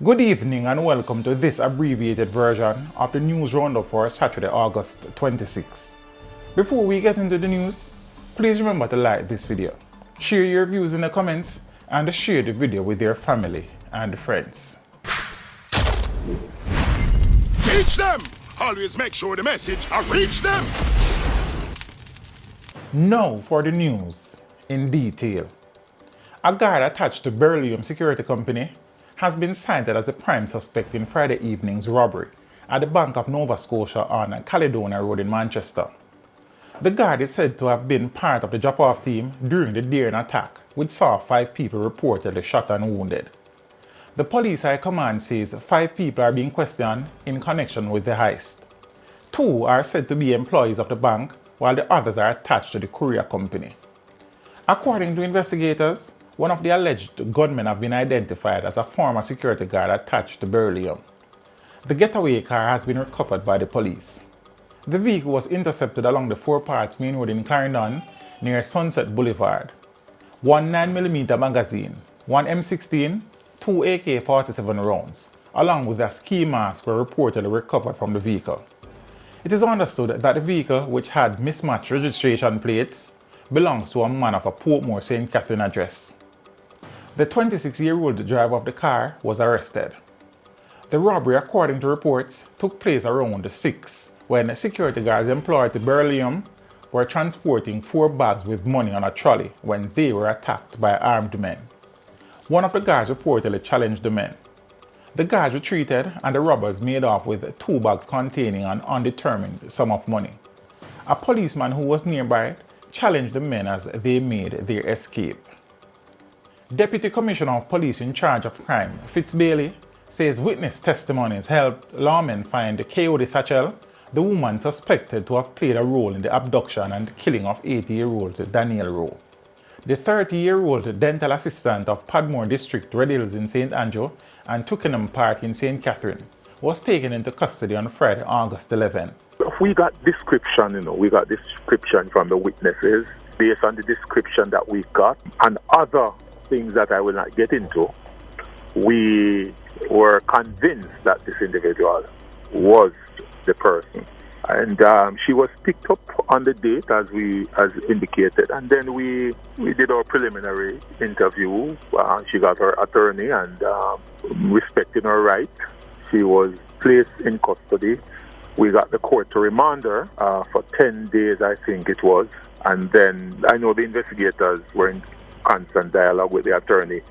Good evening and welcome to this abbreviated version of the news roundup for Saturday, August 26. Before we get into the news, please remember to like this video, share your views in the comments, and share the video with your family and friends. Reach them! Always make sure the message reach them! Now for the news in detail. A guard attached to Beryllium Security Company has been cited as a prime suspect in Friday evening's robbery at the Bank of Nova Scotia on Caledonia Road in Manchester. The guard is said to have been part of the drop-off team during the daring attack, which saw 5 people reportedly shot and wounded. The police high command says 5 people are being questioned in connection with the heist. 2 are said to be employees of the bank, while the others are attached to the courier company. According to investigators, one of the alleged gunmen have been identified as a former security guard attached to Beryllium. The getaway car has been recovered by the police. The vehicle was intercepted along the Four Parts Main Road in Clarendon near Sunset Boulevard. 1 9mm magazine, 1 M16, 2 AK-47 rounds, along with a ski mask were reportedly recovered from the vehicle. It is understood that the vehicle, which had mismatched registration plates, belongs to a man of a Portmore St. Catherine address. The 26-year-old driver of the car was arrested. The robbery, according to reports, took place around 6 when security guards employed to Beryllium were transporting 4 bags with money on a trolley when they were attacked by armed men. One of the guards reportedly challenged the men. The guards retreated and the robbers made off with 2 bags containing an undetermined sum of money. A policeman who was nearby challenged the men as they made their escape. Deputy Commissioner of Police in charge of crime, Fitz Bailey, says witness testimonies helped lawmen find Coyote Satchel, the woman suspected to have played a role in the abduction and killing of 80-year-old Daniel Rowe. The 30-year-old dental assistant of Padmore District, Red Hills in St. Andrew and Twickenham Park in St. Catherine was taken into custody on Friday, August 11. We got description from the witnesses. Based on the description that we got and other things that I will not get into, we were convinced that this individual was the person. And she was picked up on the date as indicated, and then we did our preliminary interview. She got her attorney, and respecting her right, she was placed in custody. We got the court to remand her for 10 days, I think it was. And then I know the investigators were in constant dialogue with the attorney,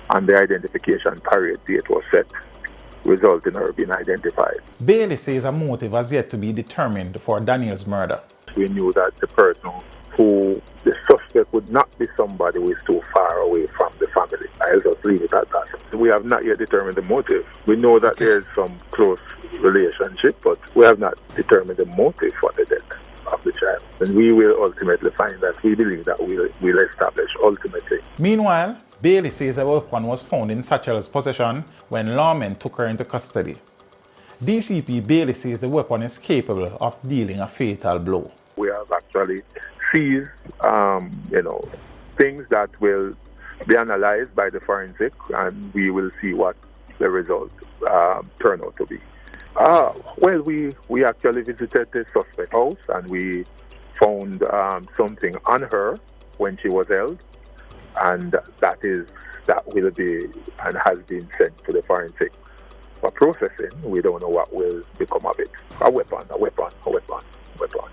and the identification period date was set, resulting in her being identified. Bailey says a motive has yet to be determined for Daniel's murder. We knew that the person who the suspect would not be somebody who is too far away from the family. I'll just leave it at that. We have not yet determined the motive. We know that there's some close relationship, but we have not determined the motive for the death of the child. And we will ultimately find that. We believe that we'll establish ultimately. Meanwhile, Bailey says a weapon was found in Satchel's possession when lawmen took her into custody. DCP Bailey says the weapon is capable of dealing a fatal blow. We have actually seized, things that will be analyzed by the forensic, and we will see what the results turn out to be. We actually visited the suspect house, and we found something on her when she was held, and that will be and has been sent to the forensic for processing. We don't know what will become of it. A weapon.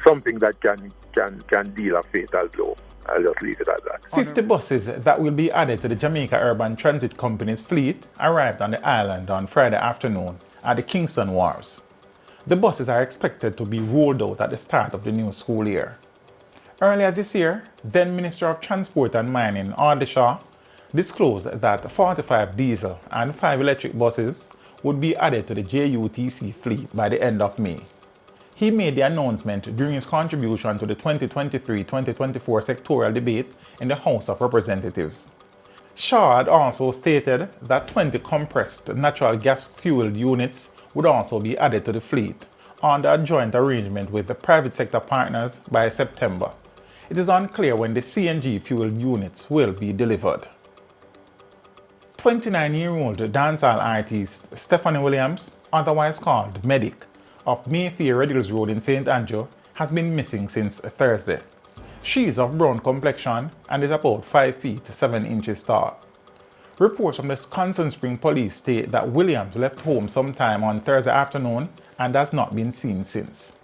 Something that can deal a fatal blow. I'll just leave it at that. 50 buses that will be added to the Jamaica Urban Transit Company's fleet arrived on the island on Friday afternoon at the Kingston Wharves. The buses are expected to be rolled out at the start of the new school year. Earlier this year, then Minister of Transport and Mining, Audley Shaw, disclosed that 45 diesel and 5 electric buses would be added to the JUTC fleet by the end of May. He made the announcement during his contribution to the 2023-2024 sectoral debate in the House of Representatives. Shaw had also stated that 20 compressed natural gas fueled units would also be added to the fleet under a joint arrangement with the private sector partners by September. It is unclear when the CNG fueled units will be delivered. 29-year-old dancehall artist Stephanie Williams, otherwise called Medic, of Mayfair Redhills Road in St. Andrew, has been missing since Thursday. She is of brown complexion and is about 5 feet 7 inches tall. Reports from the Constant Spring police state that Williams left home sometime on Thursday afternoon and has not been seen since.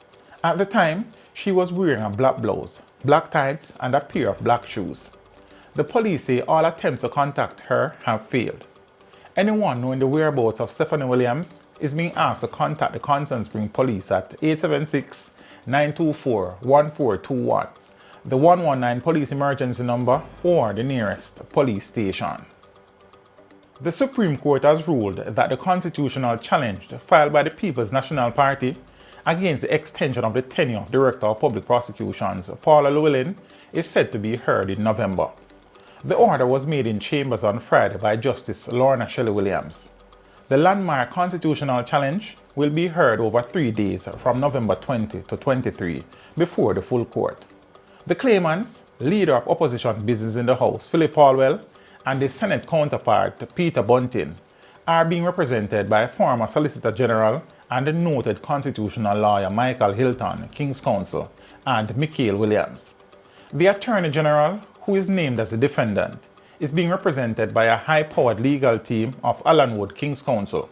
At the time, she was wearing a black blouse, black tights, and a pair of black shoes. The police say all attempts to contact her have failed. Anyone knowing the whereabouts of Stephanie Williams is being asked to contact the Constant Spring police at 876-924-1421, the 119 police emergency number, or the nearest police station. The Supreme Court has ruled that the constitutional challenge filed by the People's National Party against the extension of the tenure of Director of Public Prosecutions Paula Llewellyn is said to be heard in November. The order was made in chambers on Friday by Justice Lorna Shelley Williams. The landmark constitutional challenge will be heard over 3 days from November 20 to 23 before the full court. The claimants, leader of opposition business in the House, Philip Paulwell, and his Senate counterpart, Peter Bunting, are being represented by former Solicitor General and the noted constitutional lawyer Michael Hilton, King's Counsel, and Michael Williams. The Attorney General, who is named as the defendant, is being represented by a high-powered legal team of Alan Wood, King's Counsel,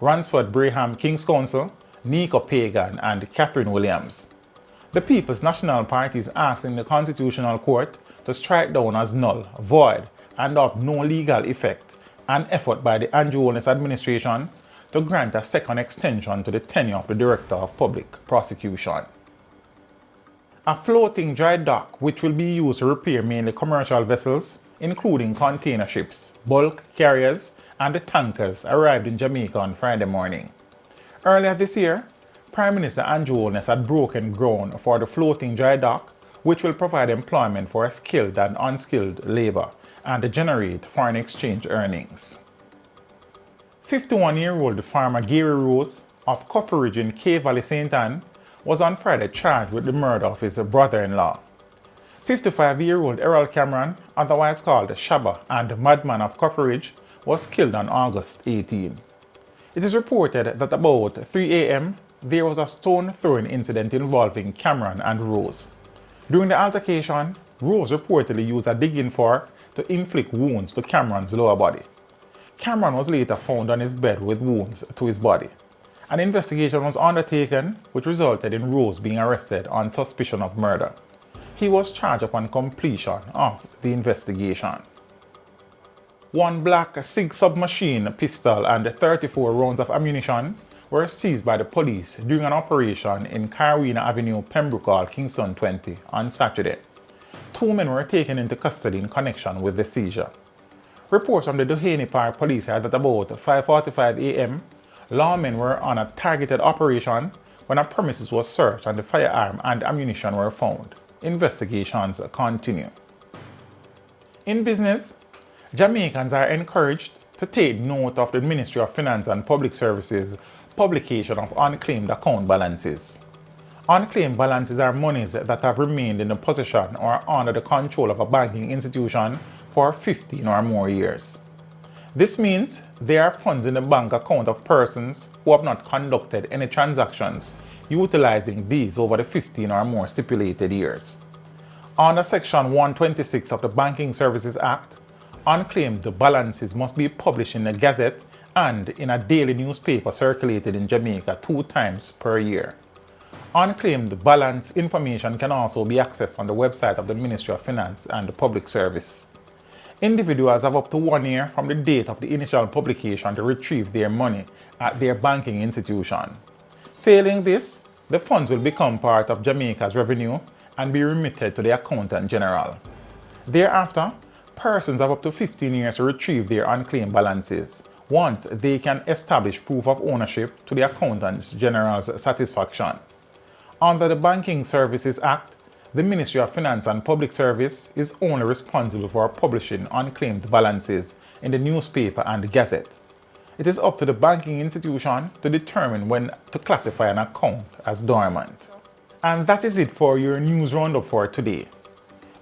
Ransford Braham, King's Counsel, Nico Pagan, and Catherine Williams. The People's National Party is asking the Constitutional Court to strike down as null, void, and of no legal effect an effort by the Andrew Holness administration to grant a second extension to the tenure of the Director of Public Prosecution. A floating dry dock which will be used to repair mainly commercial vessels, including container ships, bulk carriers, and the tankers, arrived in Jamaica on Friday morning. Earlier this year, Prime Minister Andrew Holness had broken ground for the floating dry dock, which will provide employment for skilled and unskilled labor and generate foreign exchange earnings. 51-year-old farmer Gary Rose of Coffee Ridge in Cave Valley, St. Anne, was on Friday charged with the murder of his brother-in-law. 55-year-old Errol Cameron, otherwise called Shabba and Madman of Coffee Ridge, was killed on August 18. It is reported that about 3 a.m. there was a stone-throwing incident involving Cameron and Rose. During the altercation, Rose reportedly used a digging fork to inflict wounds to Cameron's lower body. Cameron was later found on his bed with wounds to his body. An investigation was undertaken, which resulted in Rose being arrested on suspicion of murder. He was charged upon completion of the investigation. One black SIG submachine pistol and 34 rounds of ammunition were seized by the police during an operation in Carolina Avenue, Pembroke Hall, Kingston 20 on Saturday. 2 men were taken into custody in connection with the seizure. Reports from the Duhaney Park police had that about 5:45 a.m. lawmen were on a targeted operation when a premises was searched and the firearm and ammunition were found. Investigations continue. In business, Jamaicans are encouraged to take note of the Ministry of Finance and Public Services publication of unclaimed account balances. Unclaimed balances are monies that have remained in the possession or under the control of a banking institution for 15 or more years. This means there are funds in the bank account of persons who have not conducted any transactions utilizing these over the 15 or more stipulated years. Under Section 126 of the Banking Services Act, unclaimed balances must be published in the Gazette and in a daily newspaper circulated in Jamaica 2 times per year. Unclaimed balance information can also be accessed on the website of the Ministry of Finance and Public Service. Individuals have up to 1 year from the date of the initial publication to retrieve their money at their banking institution. Failing this, the funds will become part of Jamaica's revenue and be remitted to the Accountant General. Thereafter, persons have up to 15 years to retrieve their unclaimed balances once they can establish proof of ownership to the Accountant General's satisfaction. Under the Banking Services Act, the Ministry of Finance and Public Service is only responsible for publishing unclaimed balances in the newspaper and Gazette. It is up to the banking institution to determine when to classify an account as dormant. And that is it for your news roundup for today.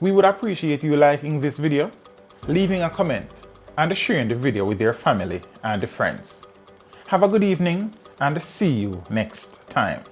We would appreciate you liking this video, leaving a comment, and sharing the video with their family and friends. Have a good evening and see you next time.